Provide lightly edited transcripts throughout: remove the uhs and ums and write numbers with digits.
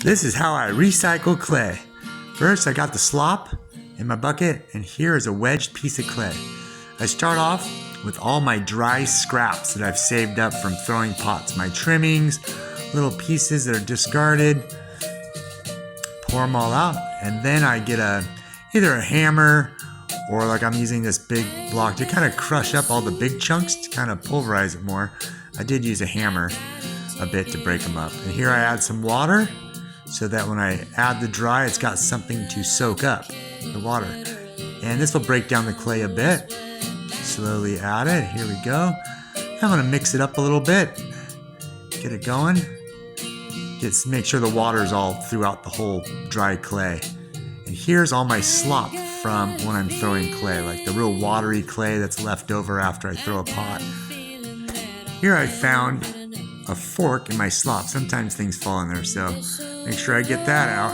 This is how I recycle clay. First, I got the slop in my bucket, and here is a wedged piece of clay. I start off with all my dry scraps that I've saved up from throwing pots. My trimmings, little pieces that are discarded. Pour them all out, and then I get either a hammer or like I'm using this big block to kind of crush up all the big chunks to kind of pulverize it more. I did use a hammer a bit to break them up. And here I add some water so that when I add the dry, it's got something to soak up the water. And this will break down the clay a bit. Slowly add it. Here we go. I'm going to mix it up a little bit. Get it going. Make sure the water is all throughout the whole dry clay. And here's all my slop from when I'm throwing clay, like the real watery clay that's left over after I throw a pot. Here I found a fork in my slop. Sometimes things fall in there, so make sure I get that out.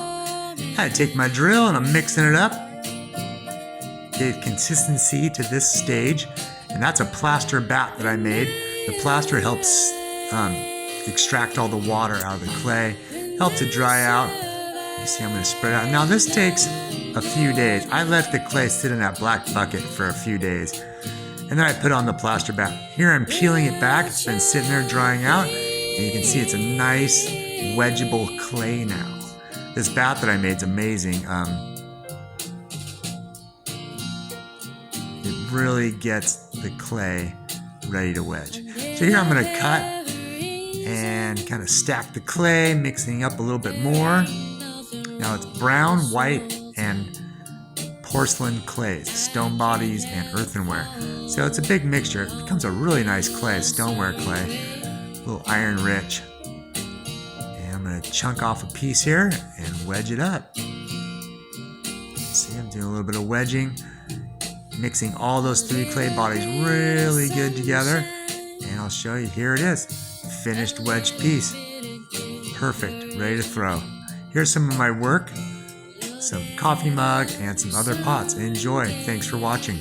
I take my drill and I'm mixing it up. Gave consistency to this stage, and that's a plaster bat that I made. The plaster helps extract all the water out of the clay, helps it dry out. You see, I'm going to spread it out. Now this takes a few days. I let the clay sit in that black bucket for a few days, and then I put on the plaster bat. Here I'm peeling it back. It's been sitting there drying out, and you can see it's a nice wedgeable clay now. This bat that I made is amazing. It really gets the clay ready to wedge. So here I'm going to cut and kind of stack the clay, mixing up a little bit more. Now it's brown, white, and porcelain clays, stone bodies, and earthenware. So it's a big mixture. It becomes a really nice clay, stoneware clay, a little Iron Rich. And I'm going to chunk off a piece here and wedge it up. See, I'm doing a little bit of wedging, mixing all those three clay bodies really good together. And I'll show you, here it is, finished wedged piece. Perfect, ready to throw. Here's some of my work, some coffee mug, and some other pots. Enjoy. Thanks for watching.